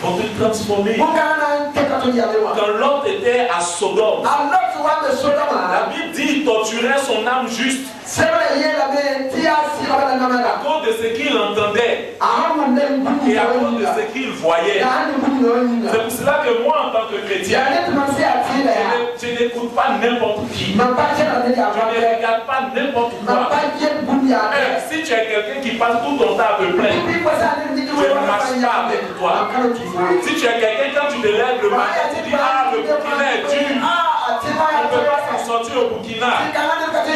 vont te transformer. Quand Lot était à Sodome, la Bible dit qu'il torturait son âme juste à cause de ce qu'il entendait et à cause de ce qu'il voyait. C'est pour cela que moi, en tant que chrétien, je n'écoute pas n'importe qui. Je ne regarde pas n'importe quoi. Même si tu es quelqu'un qui passe tout ton temps à te plaindre, je ne marche pas avec toi. Si tu es quelqu'un, quand tu te lèves le matin, tu dis ah, le Burkina est dur. On ne peut pas s'en sortir au Burkina.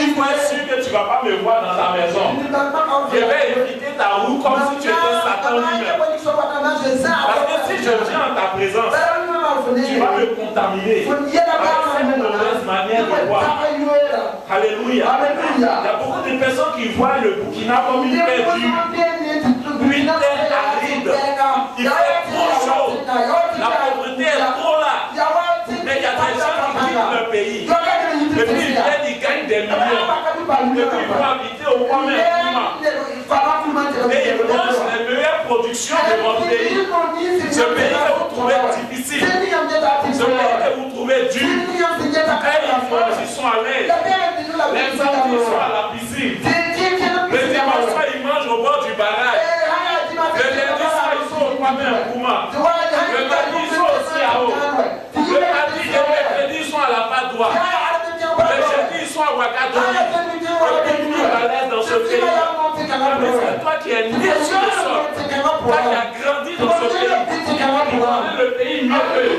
Il faut être sûr que tu ne vas pas me voir dans ta maison. Je vais éviter ta route comme si tu étais Satan lui-même. Parce que si je viens en ta présence, tu vas me contaminer avec cette mauvaise manière de voir. Alléluia. Il y a beaucoup de personnes qui voient le Burkina comme une terre dure, une terre aride. Il fait trop chaud. La pauvreté est trop là. Mais il y a des gens qui quittent leur pays. Et puis ils viennent, ils gagnent des millions. Et puis ils vont habiter au point même climat. Et ils mangent les meilleures productions de votre pays. Ce pays que vous trouvez difficile. Ce pays que vous trouvez dur. Et ils mangent, ils sont à l'aise. Les samedis, ils sont à la piscine. Le dimanche soir, ils mangent au bord du barrage. Le lundi soir, ils sont au point même Kouma. Le mardi, ils sont aussi à haut. Le mardi et le mercredi, ils sont à la Padoua. Le jeudi, ils sont à Ouagadougou. Et puis, ils sont à l'aise dans ce pays. C'est toi qui es né sur le sol. Toi qui as grandi dans ce pays. Tu connais le pays mieux qu'eux.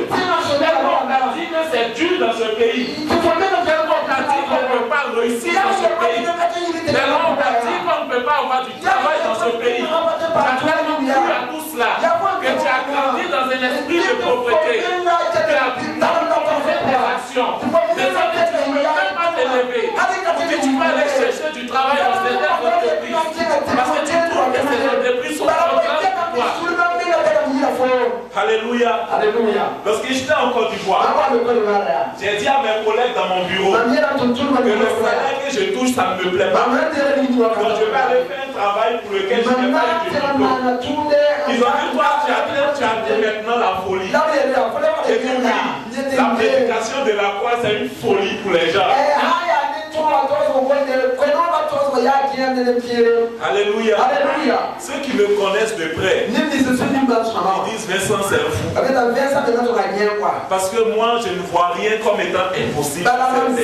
Tellement on a dit que c'est dur dans ce pays. Tellement on a dit qu'on ne peut pas réussir dans ce pays. Tellement on a dit qu'on ne peut pas avoir du travail dans ce pays. Tu as tellement cru à tout cela que tu as grandi dans un esprit de pauvreté. Tu as fait des actions. Désormais, tu ne peux même pas t'élever. Et tu vas aller chercher du travail dans certaines entreprises. Parce que tu trouves que ces entreprises sont trop grandes pour toi. Alléluia. Alléluia. Lorsque j'étais en Côte d'Ivoire, j'ai dit à mes collègues dans mon bureau que le salaire que je touche, ça ne me plaît pas. Donc je vais aller faire un travail pour lequel je n'ai pas eu de diplôme. Ils ont dit, toi, tu as maintenant la folie. J'ai dit oui, la prédication de la croix, c'est une folie pour les gens. Alléluia. Alléluia. Ceux qui me connaissent de près, ils disent Vincent c'est fou. Parce que moi je ne vois rien comme étant impossible. Parce que le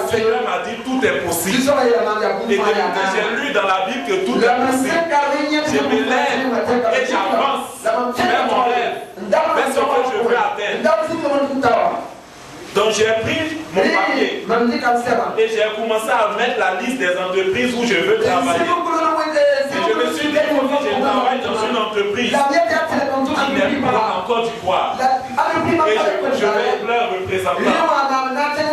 Seigneur m'a dit tout est possible. Et j'ai lu dans la Bible que tout est possible. Je me lève et j'avance vers mon rêve, vers ce que je veux atteindre. Donc j'ai pris mon papier et j'ai commencé à mettre la liste des entreprises où je veux travailler. Et je me suis dit que je travaille dans une entreprise qui n'est pas en Côte d'Ivoire. Et je vais être leur représentant.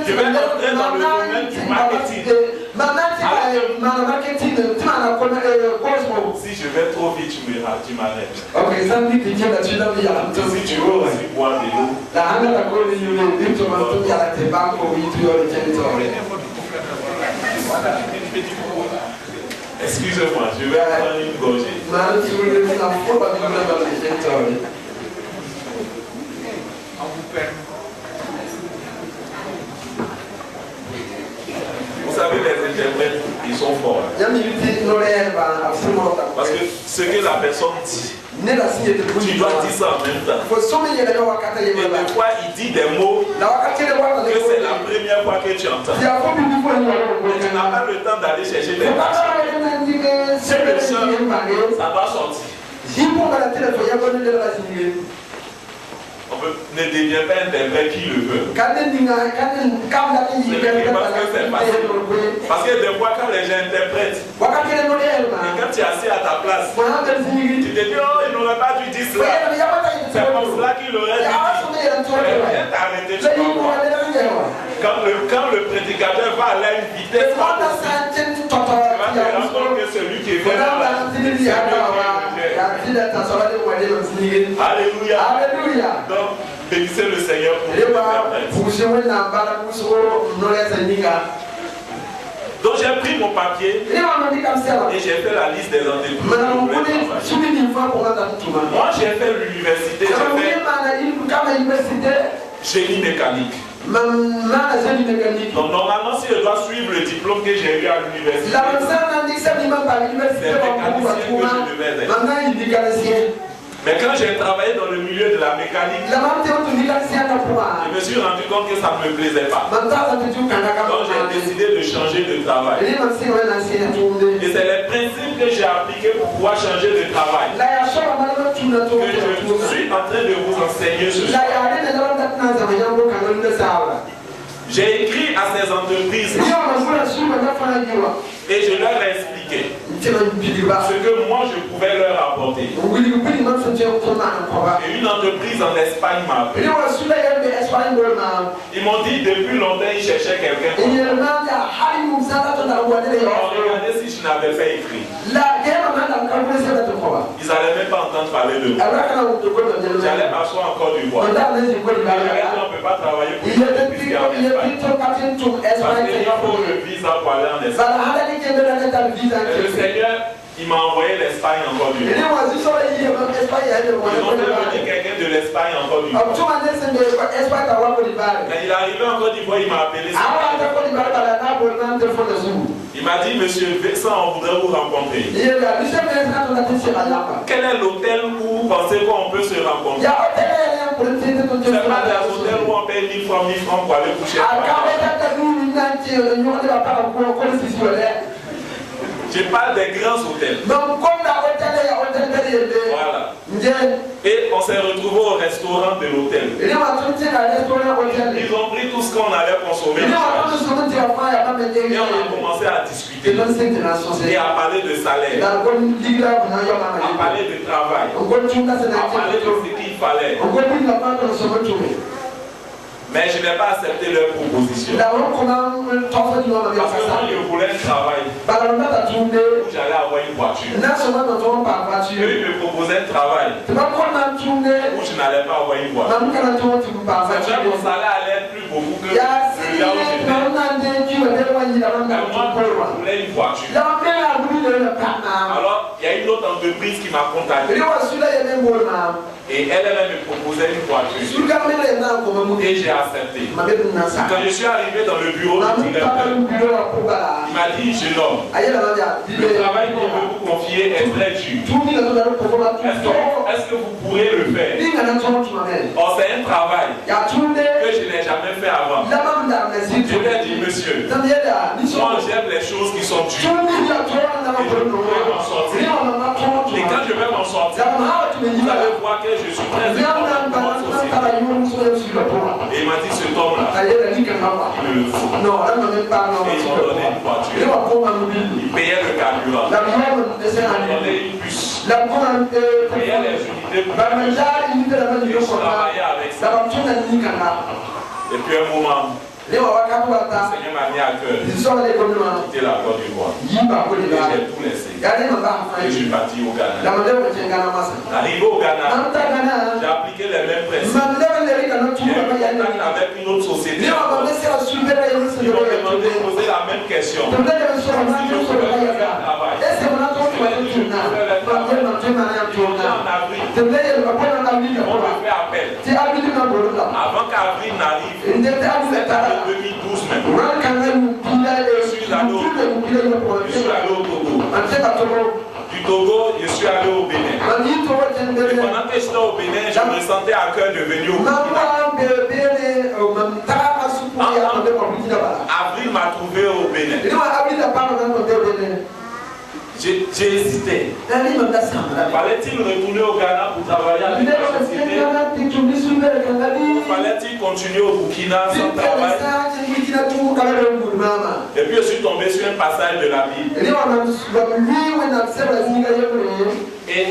Je vais entrer dans le domaine du marketing. Si je vais trop vite, tu m'arrêtes. Si tu veux aussi boire de l'eau. Excusez-moi, je vais prendre une gorgée. Vous savez, les interprètes, ils sont forts. Parce que ce que la personne dit, tu dois dire ça en même temps. Et des fois, il dit des mots que c'est la première fois que tu entends. Et tu n'as pas le temps d'aller chercher des personnes. C'est le seul, ça va sortir. Ne deviens pas interprète qui le veut. C'est parce que c'est facile. Parce que des fois, quand les gens interprètent, et quand tu es assis à ta place, tu te dis, oh, il n'aurait pas dû dire cela. C'est comme cela qu'il aurait dû dire. Viens t'arrêter, tu vas voir. Quand le prédicateur va aller à une vitesse, tu vas te rendre compte que celui qui est venu Alléluia. Alléluia. Donc, bénissez le Seigneur pour nous. Donc j'ai pris mon papier et j'ai fait la liste des entreprises. l'université, j'ai fait génie mécanique. Donc normalement, si je dois suivre le diplôme que j'ai eu à l'université, c'est mécanicien que je devais être. Mais quand j'ai travaillé dans le milieu de la mécanique, je me suis rendu compte que ça ne me plaisait pas. Donc j'ai décidé de changer de travail. Et c'est les principes que j'ai appliqués pour pouvoir changer de travail que je suis en train de vous enseigner ce soir. J'ai écrit à ces entreprises et je leur ai expliqué ce que moi je pouvais leur apporter. Et une entreprise en Espagne m'a appelé. Ils m'ont dit depuis longtemps ils cherchaient quelqu'un. Regardez si je n'avais pas écrit. Ils n'allaient même pas entendre parler de moi. J'allais m'asseoir en Côte d'Ivoire. On ne peut pas travailler pour une entreprise en Espagne. Parce qu'il faut le visa pour aller en Espagne. Le Seigneur, il m'a envoyé l'Espagne en Côte d'Ivoire. Ils ont dit quelqu'un de l'Espagne en Côte d'Ivoire. Quand il est arrivé en Côte d'Ivoire, il m'a appelé. Il m'a dit, monsieur Vincent, on voudrait vous rencontrer. Quel est l'hôtel où vous pensez qu'on peut se rencontrer? C'est pas des hôtels où on paye 1000 francs pour aller coucher. Je parle des grands hôtels. Voilà. Et on s'est retrouvés au restaurant de l'hôtel. Ils ont pris tout ce qu'on allait consommer. Et on a commencé à discuter. Et à parler de salaire. À parler de travail. À parler de ce qu'il fallait. Mais je n'ai pas accepté leur proposition. Parce que moi, je voulais un travail où j'allais avoir une voiture. Eux, ils me proposaient un travail où je n'allais pas avoir une voiture. C'est vrai que mon salaire allait être plus beaucoup que là où j'étais. Mais moi, je voulais une voiture. Alors, il y a une autre entreprise qui m'a contacté. Et elle-même me proposait une voiture. Et j'ai accepté. Quand je suis arrivé dans le bureau du directeur, il m'a dit, jeune homme, le travail qu'on veut vous confier est très dur. Est-ce que vous pourrez le faire? Or, c'est un travail que je n'ai jamais fait avant. Je lui ai dit, monsieur, moi j'aime les choses qui sont dures. Et je pourrais m'en sortir. Et quand je vais m'en sortir, vous allez voir que je suis très important dans votre société. Et il m'a dit, cet homme-là, il me le faut. Et ils ont donné une voiture. Ils payaient le carburant. Ils ont donné une puce. Ils payaient les unités pour et je travaillais avec ça. Et puis un moment, le Seigneur m'a mis à cœur de quitter la Côte d'Ivoire. Et j'ai tout laissé. Et je suis parti au Ghana. Arrivé au Ghana, j'ai appliqué les mêmes principes. J'ai eu contact avec une autre société. Ils m'ont demandé de poser la même question. Si je pouvais faire un travail. Je pouvais faire un travail. En avril, on me fait appel. Avant qu'avril n'arrive, cette année 2012 même, je suis allé au Togo. Du Togo, je suis allé au Bénin. Et pendant que j'étais au Bénin, je me sentais à cœur de venir au Burkina. Avril m'a trouvé au Bénin. J'ai hésité. Fallait-il retourner au Ghana pour travailler avec la société? Fallait-il continuer au Burkina sans travail? Et puis je suis tombé sur un passage de la Bible. Et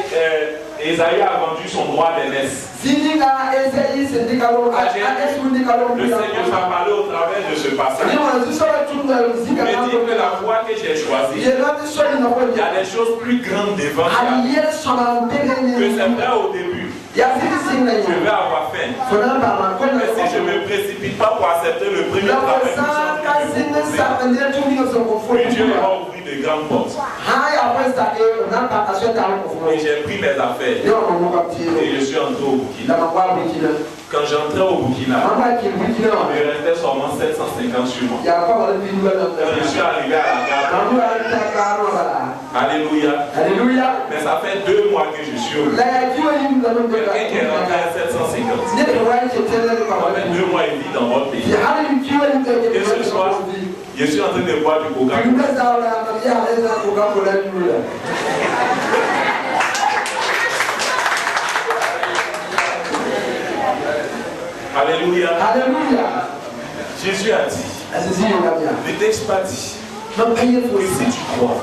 Esaïe a vendu son droit d'aînesse. Le Seigneur m'a parlé au travers de ce passage. Il me dit que la voie que j'ai choisie, il y a des choses plus grandes devant toi. Que c'est vrai au début. Mais je vais avoir faim. Mais si je ne me précipite pas pour accepter le premier travail, Dieu va ouvrir de grandes portes. Et j'ai pris mes affaires. Et je suis entré au Burkina. Quand j'entrais au Burkina, il me restait seulement 750 sur moi. Quand je suis arrivé à la gare, alléluia. Mais ça fait 2 mois que je suis au Burkina. Quelqu'un qui est rentré à 750. Ça fait 2 mois et demi dans votre pays. Et ce soir, je suis en train de boire du Coca-Cola. Alléluia. Jésus a dit, ne t'ai pas dit que si tu crois,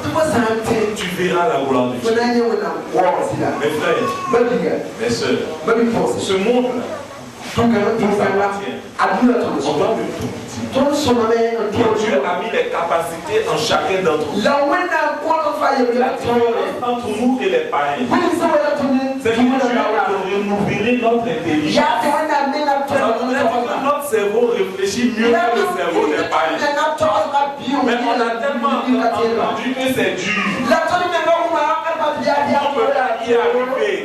tu verras la gloire de Dieu. Mes frères, mes soeurs, ce monde-là, on doit le tout. Dieu a mis les capacités en chacun d'entre nous. La différence entre nous et les païens, c'est que Dieu a renouvelé notre intelligence. Notre cerveau réfléchit mieux que le cerveau des païens. Mais on a tellement entendu que c'est dur. On peut pas y arriver.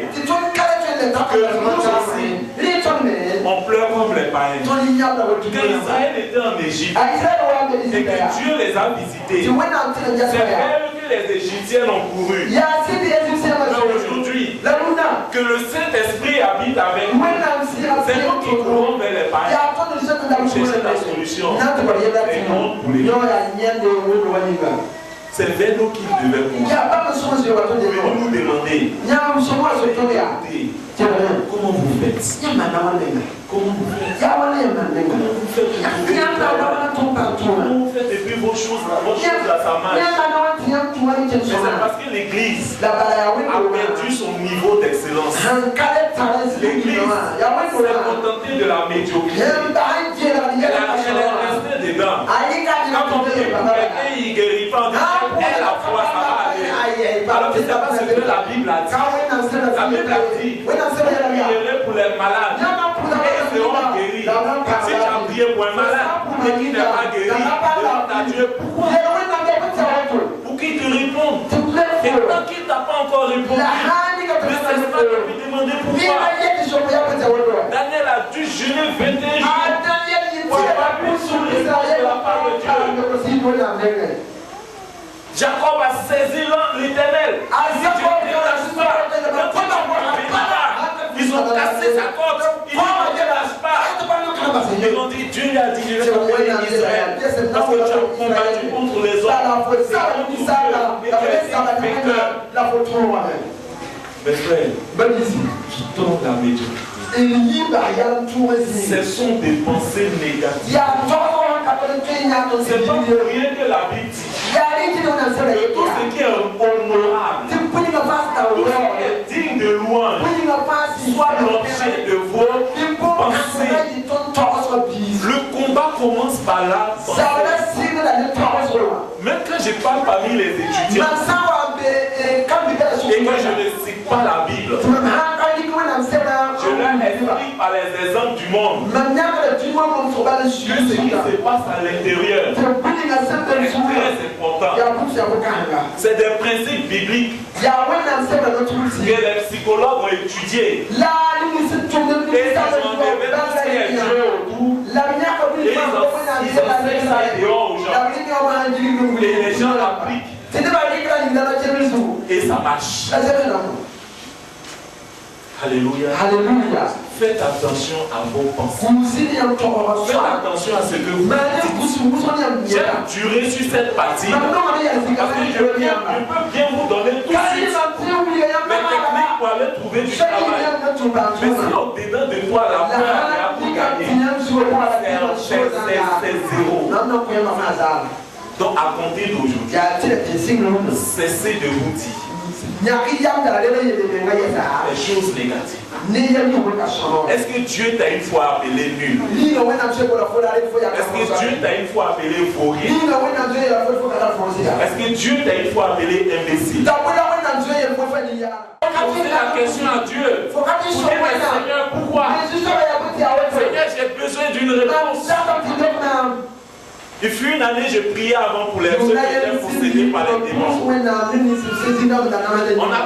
Que nous aussi, on pleure comme les païens. Quand Israël était en Égypte et que Dieu les a visités, c'est vrai que les Égyptiens ont couru. Mais aujourd'hui, que le Saint-Esprit habite avec nous, c'est nous qui courons vers les païens pour chercher la solution. Et non pour les gens. C'est vers nous qu'il devait courir. Venez nous demander. Comment vous faites? Comment vous faites? Comment vous faites et puis vos choses là, ça marche. Mais c'est parce que l'Église a perdu son niveau d'excellence. L'Église s'est contentée de la médiocrité. Elle est restée dedans. Quand on dit que quelqu'un il guérit pas, elle a foi, ça va aller. Alors que c'est pas ce que la Bible a dit. La Bible a dit, priez pour les malades et ils seront guéris. Si tu as prié pour un malade et qui n'est pas guéri, demande à Dieu pourquoi. Pour qu'il te réponde. Et tant qu'il ne t'a pas encore répondu, ne cesse pas de lui demander pourquoi. Daniel a dû jeûner 21 jours pour avoir pu soulever de la part de Dieu. Jacob a saisi l'Éternel. Ils ont cassé sa corde. Ils ne lâche pas. Ils ont dit, Dieu lui a dit, je vais t'envoyer Israël. Parce que tu as combattu contre les hommes. Mes frères, quittons la médiocrité. Ce sont des pensées négatives. C'est pas pour rien que la Bible dit que tout ce qui est honorable, tout ce qui est digne de louange, soit l'objet de vos pensées. Le combat commence par la pensée. Même quand je parle parmi les étudiants et que je ne cite pas la Bible, je leur explique par les exemples du monde que ce qui se passe à l'intérieur est très important. C'est des principes bibliques que les psychologues ont étudiés. Et ils ont enlevé tout ce qui est Dieu autour. Et ils ont fait ça dehors aux gens. Et les gens l'appliquent. Et ça marche. Alléluia. Faites attention à vos pensées. Faites attention à ce que vous dites. J'ai duré sur cette partie parce que je peux bien vous donner tout de suite mes techniques pour aller trouver du travail. Mais si au-dedans de toi la peur est pour gagner, c'est zéro. Donc à compter d'aujourd'hui, cessez de vous dire les choses négatives. Est-ce que Dieu t'a une fois appelé nul? Est-ce que Dieu t'a une fois appelé vaurien? Est-ce que Dieu t'a une fois appelé imbécile? poser la question à Dieu. Pour dire, Seigneur, pourquoi? Seigneur, j'ai besoin d'une réponse. Il fut une année, je priais avant pour les ceux qui étaient possédés par les démons. On a